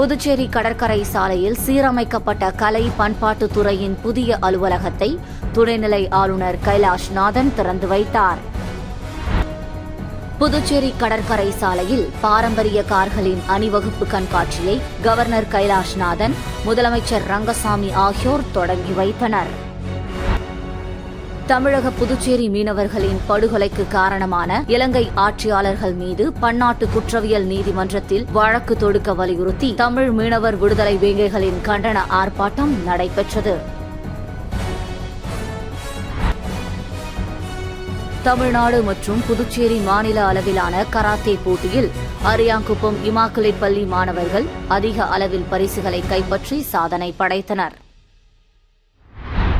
புதுச்சேரி கடற்கரை சாலையில் சீரமைக்கப்பட்ட கலை பண்பாட்டுத்துறையின் புதிய அலுவலகத்தை துணைநிலை ஆளுநர் கைலாஷ்நாதன் திறந்து வைத்தார். புதுச்சேரி கடற்கரை சாலையில் பாரம்பரிய கார்களின் அணிவகுப்பு கண்காட்சியை கவர்னர் கைலாஷ்நாதன், முதலமைச்சர் ரங்கசாமி ஆகியோர் தொடங்கி வைத்தனர். தமிழக புதுச்சேரி மீனவர்களின் படுகொலைக்கு காரணமான இலங்கை ஆட்சியாளர்கள் மீது பன்னாட்டு குற்றவியல் நீதிமன்றத்தில் வழக்கு தொடுக்க வலியுறுத்தி தமிழ் மீனவர் விடுதலை வேங்கைகளின் கண்டன ஆர்ப்பாட்டம் நடைபெற்றது. தமிழ்நாடு மற்றும் புதுச்சேரி மாநில அளவிலான கராத்தே போட்டியில் அரியாங்குப்பம் இமாக்குலேட் பள்ளி மாணவர்கள் அதிக அளவில் பரிசுகளை கைப்பற்றி சாதனை படைத்தனர்.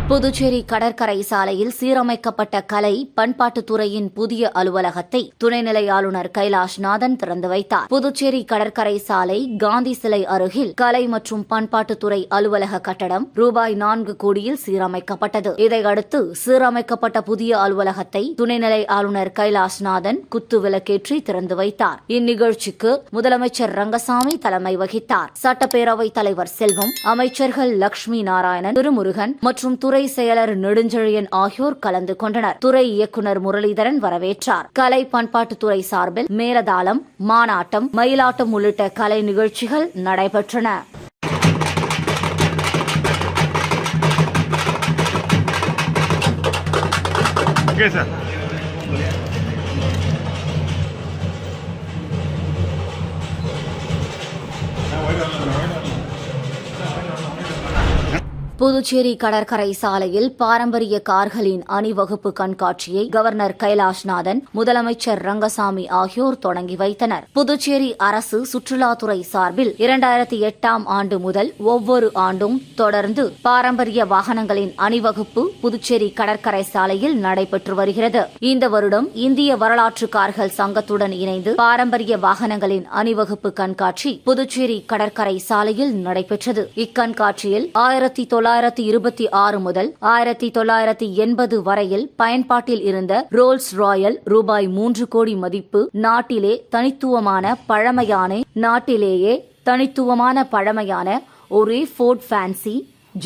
புதுச்சேரி கடற்கரை சாலையில் சீரமைக்கப்பட்ட கலை பண்பாட்டுத்துறையின் புதிய அலுவலகத்தை துணைநிலை ஆளுநர் கைலாஷ்நாதன் திறந்து வைத்தார். புதுச்சேரி கடற்கரை சாலை காந்தி சிலை அருகில் கலை மற்றும் பண்பாட்டுத்துறை அலுவலக கட்டடம் ரூபாய் 4 கோடியில் சீரமைக்கப்பட்டது. இதையடுத்து சீரமைக்கப்பட்ட புதிய அலுவலகத்தை துணைநிலை ஆளுநர் கைலாஷ்நாதன் குத்து விளக்கேற்றி திறந்து வைத்தார். இந்நிகழ்ச்சிக்கு முதலமைச்சர் ரங்கசாமி தலைமை வகித்தார். சட்டப்பேரவைத் தலைவர் செல்வம், அமைச்சர்கள் லட்சுமி நாராயணன், திருமுருகன் மற்றும் துறை செயலர் நெடுஞ்செழியன் ஆகியோர் கலந்து கொண்டனர். துறை இயக்குநர் முரளிதரன் வரவேற்றார். கலை பண்பாட்டுத்துறை சார்பில் மேலதாளம், மானாட்டம், மயிலாட்டம் உள்ளிட்ட கலை நிகழ்ச்சிகள் நடைபெற்றன. புதுச்சேரி கடற்கரை சாலையில் பாரம்பரிய கார்களின் அணிவகுப்பு கண்காட்சியை கவர்னர் கைலாஷ்நாதன், முதலமைச்சர் ரங்கசாமி ஆகியோர் தொடங்கி வைத்தனர். புதுச்சேரி அரசு சுற்றுலாத்துறை சார்பில் 2008ஆம் ஆண்டு முதல் ஒவ்வொரு ஆண்டும் தொடர்ந்து பாரம்பரிய வாகனங்களின் அணிவகுப்பு புதுச்சேரி கடற்கரை சாலையில் நடைபெற்று வருகிறது. இந்த வருடம் இந்திய வரலாற்று கார்கள் சங்கத்துடன் இணைந்து பாரம்பரிய வாகனங்களின் அணிவகுப்பு கண்காட்சி புதுச்சேரி கடற்கரை சாலையில் நடைபெற்றது. இக்கண்காட்சியில் 1926 முதல் 1980 வரையில் பயன்பாட்டில் இருந்த ரோல்ஸ் ராயல் ரூபாய் 3 கோடி மதிப்பு நாட்டிலேயே தனித்துவமான பழமையான ஒரே ஃபோர்ட் ஃபேன்சி,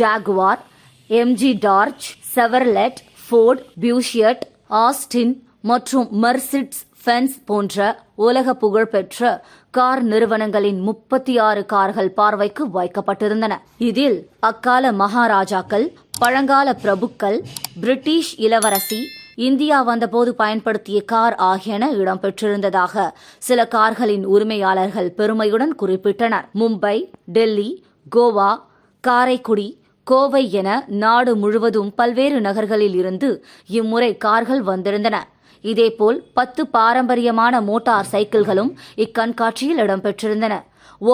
ஜாகுவார், எம்ஜி டார்ச், செவர்லெட், ஃபோர்ட், பியூஷியட், ஆஸ்டின் மற்றும் மெர்சிடிஸ் பென்ஸ் போன்ற உலக புகழ்பெற்ற கார் நிறுவனங்களின் 36 கார்கள் பார்வைக்கு வைக்கப்பட்டிருந்தன. இதில் அக்கால மகாராஜாக்கள், பழங்கால பிரபுக்கள், பிரிட்டிஷ் இளவரசி, இந்தியா வந்தபோது பயன்படுத்திய கார் ஆகியன இடம்பெற்றிருந்ததாக சில கார்களின் உரிமையாளர்கள் பெருமையுடன் குறிப்பிட்டனர். மும்பை, டெல்லி, கோவா, காரைக்குடி, கோவை என நாடு முழுவதும் பல்வேறு நகர்களில் இருந்து இம்முறை கார்கள் வந்திருந்தன. இதேபோல் 10 பாரம்பரியமான மோட்டார் சைக்கிள்களும் இக்கண்காட்சியில் இடம்பெற்றிருந்தன.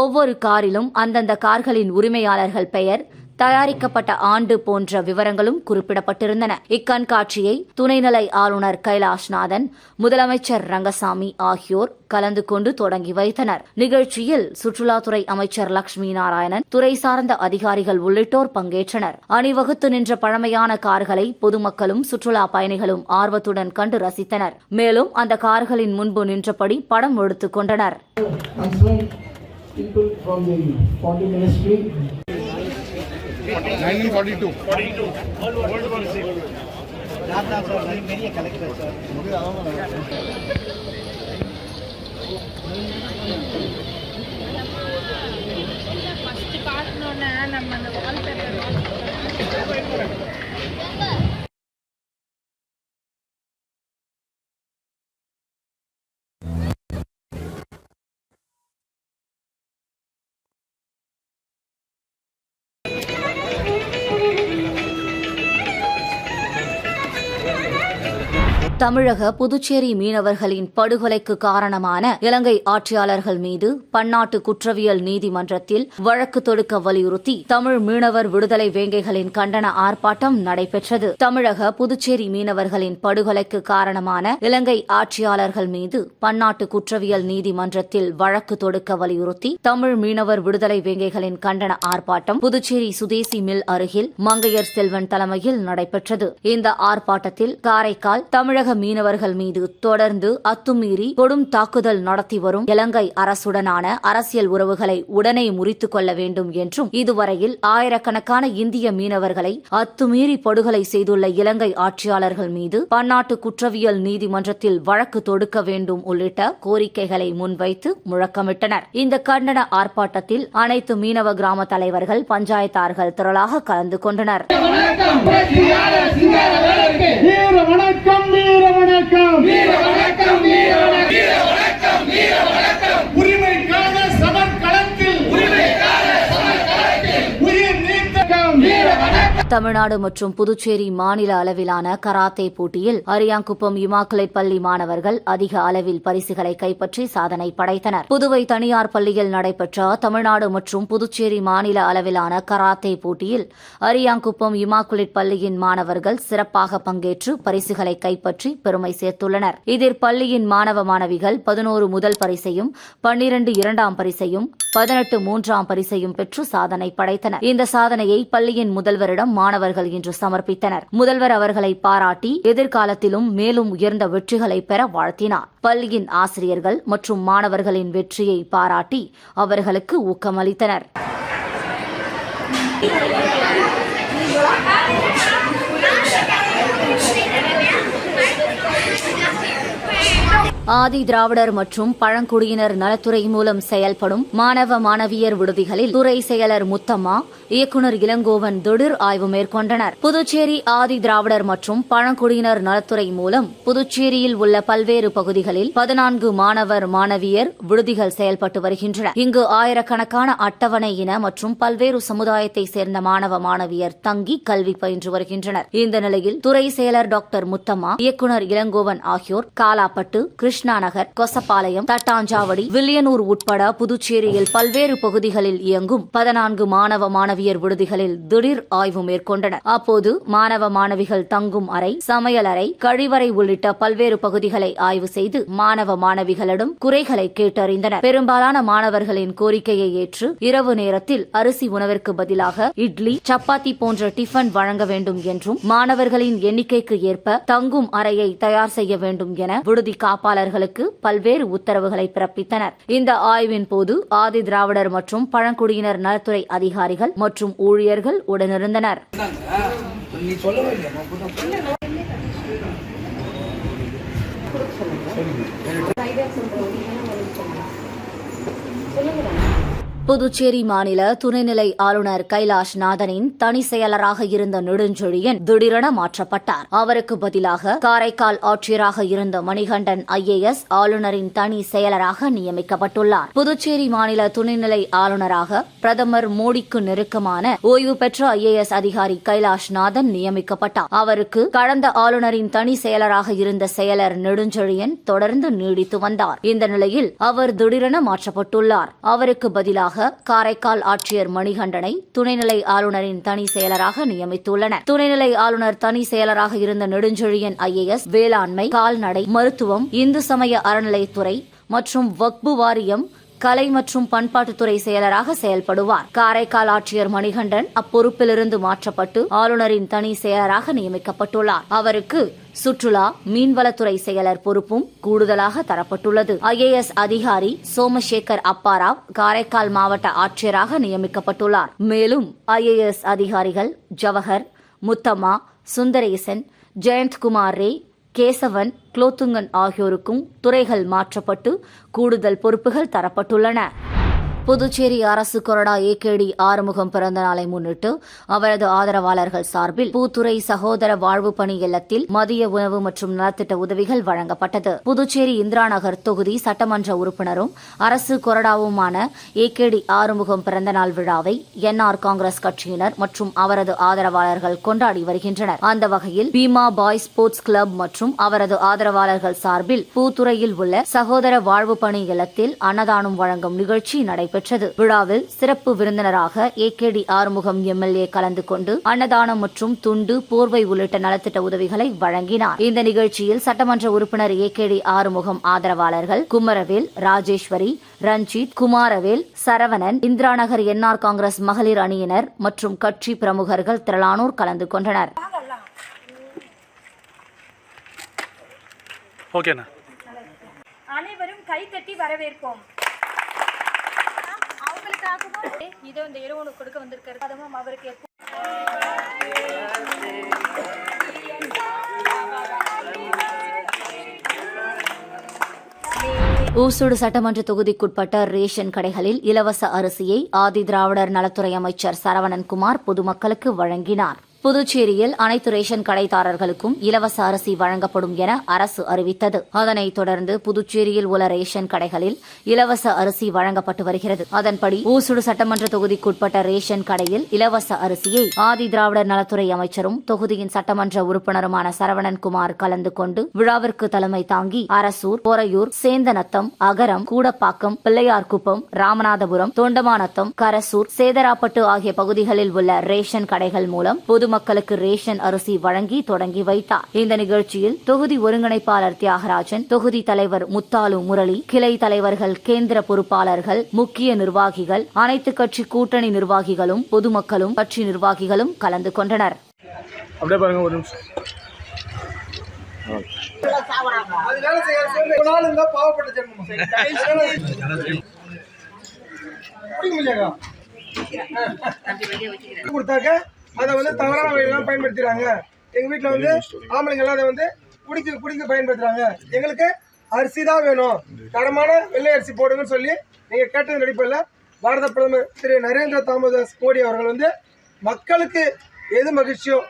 ஒவ்வொரு காரிலும் அந்தந்த கார்களின் உரிமையாளர்கள் பெயர், தயாரிக்கப்பட்ட ஆண்டு போன்ற விவரங்களும் குறிப்பிடப்பட்டிருந்தன. இக்கண்காட்சியை துணைநிலை ஆளுநர் கைலாஷ்நாதன், முதலமைச்சர் ரங்கசாமி ஆகியோர் கலந்து கொண்டு தொடங்கி வைத்தனர். நிகழ்ச்சியில் சுற்றுலாத்துறை அமைச்சர் லட்சுமி நாராயணன், துறை சார்ந்த அதிகாரிகள் உள்ளிட்டோர் பங்கேற்றனர். அணிவகுத்து நின்ற பழமையான கார்களை பொதுமக்களும் சுற்றுலா பயணிகளும் ஆர்வத்துடன் கண்டு ரசித்தனர். மேலும் அந்த கார்களின் முன்பு நின்றபடி படம் எடுத்துக் கொண்டனர். People from the 40 ministry. 1942. All world war sir. Many collectors sir. First part nona நம்ம அந்த வால்பேப்பர் தமிழக புதுச்சேரி மீனவர்களின் படுகொலைக்கு காரணமான இலங்கை ஆட்சியாளர்கள் மீது பன்னாட்டு குற்றவியல் நீதிமன்றத்தில் வழக்கு தொடுக்க வலியுறுத்தி தமிழ் மீனவர் விடுதலை வேங்கைகளின் கண்டன ஆர்ப்பாட்டம் நடைபெற்றது. தமிழக புதுச்சேரி மீனவர்களின் படுகொலைக்கு காரணமான இலங்கை ஆட்சியாளர்கள் மீது பன்னாட்டு குற்றவியல் நீதிமன்றத்தில் வழக்கு தொடுக்க வலியுறுத்தி தமிழ் மீனவர் விடுதலை வேங்கைகளின் கண்டன ஆர்ப்பாட்டம் புதுச்சேரி சுதேசி மில் அருகில் மங்கையர் செல்வன் தலைமையில் நடைபெற்றது. இந்த ஆர்ப்பாட்டத்தில் காரைக்கால் தமிழக தமிழக மீனவர்கள் மீது தொடர்ந்து அத்துமீறி கொடும் தாக்குதல் நடத்தி வரும் இலங்கை அரசுடனான அரசியல் உறவுகளை உடனே முறித்துக் கொள்ள வேண்டும் என்றும் இதுவரையில் ஆயிரக்கணக்கான இந்திய மீனவர்களை அத்துமீறி படுகொலை செய்துள்ள இலங்கை ஆட்சியாளர்கள் மீது பன்னாட்டு குற்றவியல் நீதிமன்றத்தில் வழக்கு தொடுக்க வேண்டும் உள்ளிட்ட கோரிக்கைகளை முன்வைத்து முழக்கமிட்டனர். இந்த கண்டன ஆர்ப்பாட்டத்தில் அனைத்து மீனவ கிராம தலைவர்கள், பஞ்சாயத்தார்கள் திரளாக கலந்து கொண்டனர். தமிழ்நாடு மற்றும் புதுச்சேரி மாநில அளவிலான கராத்தே போட்டியில் அரியாங்குப்பம் இமாக்குலேட் பள்ளி மாணவர்கள் அதிக அளவில் பரிசுகளை கைப்பற்றி சாதனை படைத்தனர். புதுவை தனியார் பள்ளியில் நடைபெற்ற தமிழ்நாடு மற்றும் புதுச்சேரி மாநில அளவிலான கராத்தே போட்டியில் அரியாங்குப்பம் இமாக்குலேட் பள்ளியின் மாணவர்கள் சிறப்பாக பங்கேற்று பரிசுகளை கைப்பற்றி பெருமை சேர்த்துள்ளனர். இதில் பள்ளியின் மாணவ மாணவிகள் 11 முதல் பரிசையும், 12 இரண்டாம் பரிசையும், 18 மூன்றாம் பரிசையும் பெற்று சாதனை படைத்தனர். இந்த சாதனையை பள்ளியின் முதல்வரிடம் மாணவர்கள் இன்று சமர்ப்பித்தனர். முதல்வர் அவர்களை பாராட்டி எதிர்காலத்திலும் மேலும் உயர்ந்த வெற்றிகளை பெற வாழ்த்தினார். பள்ளியின் ஆசிரியர்கள் மற்றும் மாணவர்களின் வெற்றியை பாராட்டி அவர்களுக்கு ஊக்கமளித்தனர். ஆதி திராவிடர் மற்றும் பழங்குடியினர் நலத்துறை மூலம் செயல்படும் மாணவ மாணவியர் விடுதிகளில் துறை செயலர் முத்தம்மா, இயக்குநர் இளங்கோவன் திடீர் ஆய்வு மேற்கொண்டனர். புதுச்சேரி ஆதி திராவிடர் மற்றும் பழங்குடியினர் நலத்துறை மூலம் புதுச்சேரியில் உள்ள பல்வேறு பகுதிகளில் 14 மாணவர் மாணவியர் விடுதிகள் செயல்பட்டு வருகின்றன. இங்கு ஆயிரக்கணக்கான அட்டவணை இன மற்றும் பல்வேறு சமுதாயத்தை சேர்ந்த மாணவ மாணவியர் தங்கி கல்வி பயின்று வருகின்றனர். இந்த நிலையில் துறை செயலர் டாக்டர் முத்தம்மா, இயக்குநர் இளங்கோவன் ஆகியோர் காலாப்பட்டு, கிருஷ்ணா நகர், கொசப்பாளையம், தட்டாஞ்சாவடி, வில்லியனூர் உட்பட புதுச்சேரியில் பல்வேறு பகுதிகளில் இயங்கும் 14 மாணவ மாணவியர் விடுதிகளில் திடீர் ஆய்வு மேற்கொண்டனர். அப்போது மாணவ மாணவிகள் தங்கும் அறை, சமையல் அறை, கழிவறை உள்ளிட்ட பல்வேறு பகுதிகளை ஆய்வு செய்து மாணவ மாணவிகளிடம் குறைகளை கேட்டறிந்தனர். பெரும்பாலான மாணவர்களின் கோரிக்கையை ஏற்று இரவு நேரத்தில் அரிசி உணவிற்கு பதிலாக இட்லி, சப்பாத்தி போன்ற டிஃபன் வழங்க வேண்டும் என்றும், மாணவர்களின் எண்ணிக்கைக்கு ஏற்ப தங்கும் அறையை தயார் செய்ய வேண்டும் என விடுதி காப்பாளர்களுக்கு பல்வேறு உத்தரவுகளை பிறப்பித்தனர். இந்த ஆய்வின் போது ஆதி திராவிடர் மற்றும் பழங்குடியினர் நலத்துறை அதிகாரிகள் மற்றும் ஊழியர்கள் உடனிருந்தனர். புதுச்சேரி மாநில துணைநிலை ஆளுநர் கைலாஷ் நாதனின் தனி செயலராக இருந்த நெடுஞ்செழியன் திடீரென மாற்றப்பட்டார். அவருக்கு பதிலாக காரைக்கால் ஆட்சியராக இருந்த மணிகண்டன் IAS ஆளுநரின் தனி செயலராக நியமிக்கப்பட்டுள்ளார். புதுச்சேரி மாநில துணைநிலை ஆளுநராக பிரதமர் மோடிக்கு நெருக்கமான ஓய்வு பெற்ற IAS அதிகாரி கைலாஷ் நாதன் நியமிக்கப்பட்டார். அவருக்கு கடந்த ஆளுநரின் தனி செயலராக இருந்த செயலர் நெடுஞ்செழியன் தொடர்ந்து நீடித்து வந்தார். இந்த நிலையில் அவர் திடீரென மாற்றப்பட்டுள்ளார். அவருக்கு பதிலாக காரைக்கால் ஆட்சியர் மணிகண்டனை துணைநிலை ஆளுநரின் தனி செயலராக நியமித்துள்ளனர். துணைநிலை ஆளுநர் தனி செயலராக இருந்த நெடுஞ்செழியன் IAS வேளாண்மை, கால்நடை, மருத்துவம், இந்து சமய அறநிலையத்துறை மற்றும் வக்பு வாரியம், கலை மற்றும் பண்பாட்டுத்துறை செயலராக செயல்படுவார். காரைக்கால் ஆட்சியர் மணிகண்டன் அப்பொறுப்பிலிருந்து மாற்றப்பட்டு ஆளுநரின் தனி செயலராக நியமிக்கப்பட்டுள்ளார். அவருக்கு சுற்றுலா, மீன்வளத்துறை செயலர் பொறுப்பும் கூடுதலாக தரப்பட்டுள்ளது. IAS அதிகாரி சோமசேகர் அப்பாராவ் காரைக்கால் மாவட்ட ஆட்சியராக நியமிக்கப்பட்டுள்ளார். மேலும் IAS அதிகாரிகள் ஜவஹர், முத்தம்மா, சுந்தரேசன், ஜெயந்த்குமார் ரே, கேசவன், குலோத்துங்கன் ஆகியோருக்கும் துறைகள் மாற்றப்பட்டு கூடுதல் பொறுப்புகள் தரப்பட்டுள்ளன. புதுச்சேரி அரசு கொறடா AKD ஆறுமுகம் பிறந்த நாளை முன்னிட்டு அவரது ஆதரவாளர்கள் சார்பில் பூத்துறை சகோதர வாழ்வு பணி இல்லத்தில் மதிய உணவு மற்றும் நலத்திட்ட உதவிகள் வழங்கப்பட்டது. புதுச்சேரி இந்திரா நகர் தொகுதி சட்டமன்ற உறுப்பினரும் அரசு கொறடாவுமான AKD ஆறுமுகம் பிறந்தநாள் விழாவை NR காங்கிரஸ் கட்சியினர் மற்றும் அவரது ஆதரவாளர்கள் கொண்டாடி வருகின்றனர். அந்த வகையில் பீமா பாய்ஸ் ஸ்போர்ட்ஸ் கிளப் மற்றும் அவரது ஆதரவாளர்கள் சார்பில் பூத்துறையில் உள்ள சகோதர வாழ்வு பணி இல்லத்தில் அன்னதானம் வழங்கும் நிகழ்ச்சி நடைபெற்றது. விழாவில் சிறப்பு விருந்தினராக AKD ஆறுமுகம் MLA கலந்து கொண்டு அன்னதானம் மற்றும் துண்டு, போர்வை உள்ளிட்ட நலத்திட்ட உதவிகளை வழங்கினார். இந்த நிகழ்ச்சியில் சட்டமன்ற உறுப்பினர் AKD ஆறுமுகம் ஆதரவாளர்கள் குமரவேல், ராஜேஸ்வரி, ரஞ்சித், குமாரவேல், சரவணன், இந்திராநகர் NR காங்கிரஸ் மகளிர் அணியினர் மற்றும் கட்சி பிரமுகர்கள் திரளானோர் கலந்து கொண்டனர். ஓகேண்ணா. அனைவரும் கை தட்டி வரவேற்போம். அவங்களுக்காகவும் இதோ இந்த இரவு கொடுக்க வந்திருக்காரு. அதுவும் அவருக்கு ஊசுடு சட்டமன்ற தொகுதிக்குட்பட்ட ரேஷன் கடைகளில் இலவச அரிசியை ஆதி திராவிடர் நலத்துறை அமைச்சர் சரவணன்குமார் பொதுமக்களுக்கு வழங்கினார். புதுச்சேரியில் அனைத்து ரேஷன் கடைதாரர்களுக்கும் இலவச அரிசி வழங்கப்படும் என அரசு அறிவித்தது. அதனைத் தொடர்ந்து புதுச்சேரியில் உள்ள ரேஷன் கடைகளில் இலவச அரிசி வழங்கப்பட்டு வருகிறது. அதன்படி ஊசுடு சட்டமன்ற தொகுதிக்குட்பட்ட ரேஷன் கடையில் இலவச அரிசியை ஆதி திராவிடர் நலத்துறை அமைச்சரும் தொகுதியின் சட்டமன்ற உறுப்பினருமான சரவணன்குமார் கலந்து கொண்டு விழாவிற்கு தலைமை தாங்கி அரசூர், பொறையூர், சேந்தநத்தம், அகரம், கூடப்பாக்கம், பிள்ளையார்குப்பம், ராமநாதபுரம், தொண்டமாநத்தம், கரசூர், சேதராப்பட்டு ஆகிய பகுதிகளில் உள்ள ரேஷன் கடைகள் மூலம் மக்களுக்கு ரேஷன் அரிசி வழங்கி தொடங்கி வைத்தார். இந்த நிகழ்ச்சியில் தொகுதி ஒருங்கிணைப்பாளர் தியாகராஜன், தொகுதி தலைவர் முத்தாலு முரளி, கிளை தலைவர்கள், கேந்திர பொறுப்பாளர்கள், முக்கிய நிர்வாகிகள், அனைத்து கட்சி கூட்டணி நிர்வாகிகளும், பொதுமக்களும், கட்சி நிர்வாகிகளும் கலந்து கொண்டனர். அதை தவறான வழியெல்லாம் பயன்படுத்துறாங்க. எங்க வீட்டுல ஆம்பளைங்க எல்லாம் அதை குடிக்க பயன்படுத்துறாங்க. எங்களுக்கு அரிசி தான் வேணும், தரமான வெள்ளை அரிசி போடுங்கன்னு சொல்லி நீங்க கேட்டது நடிப்பில் பாரத பிரதமர் திரு நரேந்திர தாமோதர் மோடி அவர்கள் மக்களுக்கு எது மகிழ்ச்சியோ,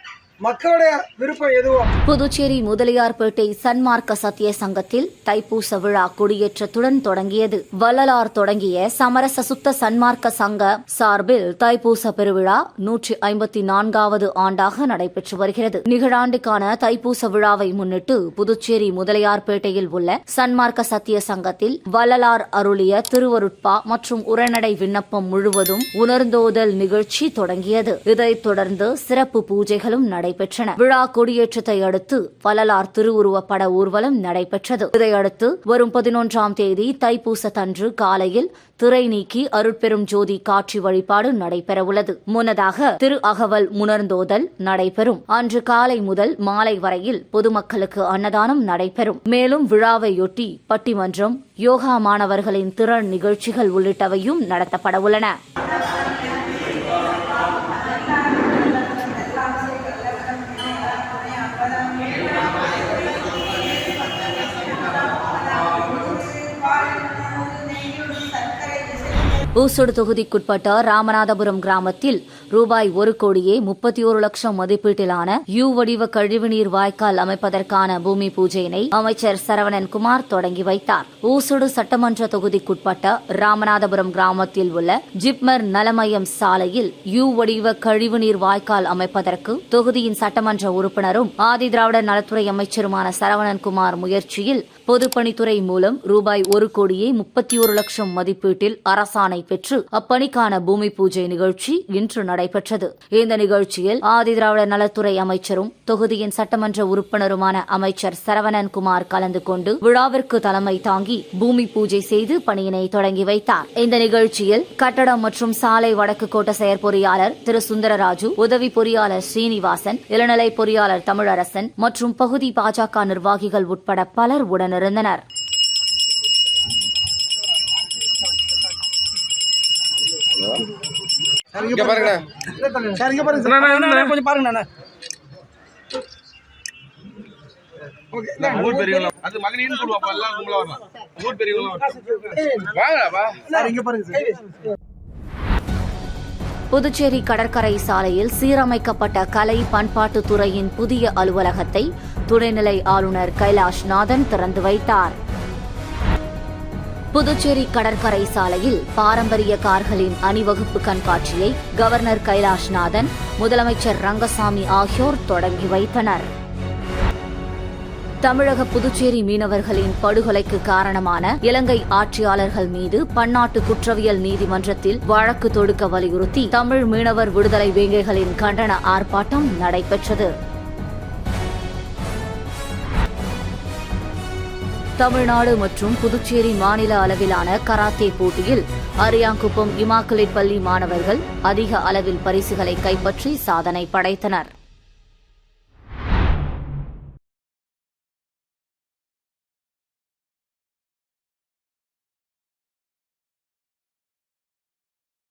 மக்களுடைய விருப்பம் எதுவோ. புதுச்சேரி முதலியார்பேட்டை சன்மார்க்க சத்திய சங்கத்தில் தைப்பூச விழா கொடியேற்றத்துடன் தொடங்கியது. வள்ளலார் தொடங்கிய சமரச சுத்த சன்மார்க்க சங்க சார்பில் தைப்பூச பெருவிழா 154வது ஆண்டாக நடைபெற்று வருகிறது. நிகழாண்டுக்கான தைப்பூச விழாவை முன்னிட்டு புதுச்சேரி முதலியார்பேட்டையில் உள்ள சன்மார்க்க சத்திய சங்கத்தில் வள்ளலார் அருளிய திருவருட்பா மற்றும் உரைநடை விண்ணப்பம் முழுவதும் உணர்ந்தோதல் நிகழ்ச்சி தொடங்கியது. இதைத் தொடர்ந்து சிறப்பு பூஜைகளும் நடைபெற்றன. விழா கொடியேற்றத்தை அடுத்து வள்ளலார் திருவுருவப்பட ஊர்வலம் நடைபெற்றது. இதையடுத்து வரும் 11ஆம் தேதி தைப்பூசத்தன்று காலையில் திரை நீக்கி அருட்பெரும் ஜோதி காட்சி வழிபாடு நடைபெறவுள்ளது. முன்னதாக திரு அகவல் உணர்ந்தோதல் நடைபெறும். அன்று காலை முதல் மாலை வரையில் பொதுமக்களுக்கு அன்னதானம் நடைபெறும். மேலும் விழாவையொட்டி பட்டிமன்றம், யோகா மாணவர்களின் திறன் நிகழ்ச்சிகள் உள்ளிட்டவையும் நடத்தப்படவுள்ளன. ஊசுடு தொகுதிக்குட்பட்ட ராமநாதபுரம் கிராமத்தில் ரூபாய் 1,31,00,000 மதிப்பீட்டிலான யூ வடிவ கழிவுநீர் வாய்க்கால் அமைப்பதற்கான பூமி பூஜையினை அமைச்சர் சரவணன்குமார் தொடங்கி வைத்தார். ஊசுடு சட்டமன்ற தொகுதிக்குட்பட்ட ராமநாதபுரம் கிராமத்தில் உள்ள ஜிப்மர் நலமயம் சாலையில் யூ வடிவ கழிவுநீர் வாய்க்கால் அமைப்பதற்கு தொகுதியின் சட்டமன்ற உறுப்பினரும் ஆதி திராவிடர் நலத்துறை அமைச்சருமான சரவணன்குமார் முயற்சியில் பொதுப்பணித்துறை மூலம் ரூபாய் 1,31,00,000 மதிப்பீட்டில் அரசாணை பெற்று அப்பணிக்கான பூமி பூஜை நிகழ்ச்சி இன்று நடைபெற்றது. இந்த நிகழ்ச்சியில் ஆதி திராவிடர் நலத்துறை அமைச்சரும் தொகுதியின் சட்டமன்ற உறுப்பினருமான அமைச்சர் சரவணன்குமார் கலந்து கொண்டு விழாவிற்கு தலைமை தாங்கி பூமி பூஜை செய்து பணியினை தொடங்கி வைத்தார். இந்த நிகழ்ச்சியில் கட்டடம் மற்றும் சாலை வடக்கு கோட்ட செயற்பொறியாளர் திரு சுந்தரராஜு, உதவி பொறியாளர் ஸ்ரீனிவாசன், இளநிலை பொறியாளர் தமிழரசன் மற்றும் பகுதி பாஜக நிர்வாகிகள் உட்பட பலர் உடனிருந்தனர். புதுச்சேரி கடற்கரை சாலையில் சீரமைக்கப்பட்ட கலை பண்பாட்டுத் துறையின் புதிய அலுவலகத்தை துணைநிலை ஆளுநர் கைலாஷ்நாதன் திறந்து வைத்தார். புதுச்சேரி கடற்கரை சாலையில் பாரம்பரிய கார்களின் அணிவகுப்பு கண்காட்சியை கவர்னர் கைலாஷ்நாதன், முதலமைச்சர் ரங்கசாமி ஆகியோர் தொடங்கி வைத்தனர். தமிழக புதுச்சேரி மீனவர்களின் படுகொலைக்கு காரணமான இலங்கை ஆட்சியாளர்கள் மீது பன்னாட்டு குற்றவியல் நீதிமன்றத்தில் வழக்கு தொடுக்க வலியுறுத்தி தமிழ் மீனவர் விடுதலை வேங்கைகளின் கண்டன ஆர்ப்பாட்டம் நடைபெற்றது. தமிழ்நாடு மற்றும் புதுச்சேரி மாநில அளவிலான கராத்தே போட்டியில் அரியாங்குப்பம் இமாக்குலேட் பள்ளி மாணவர்கள் அதிக அளவில் பரிசுகளை கைப்பற்றி சாதனை படைத்தனர்.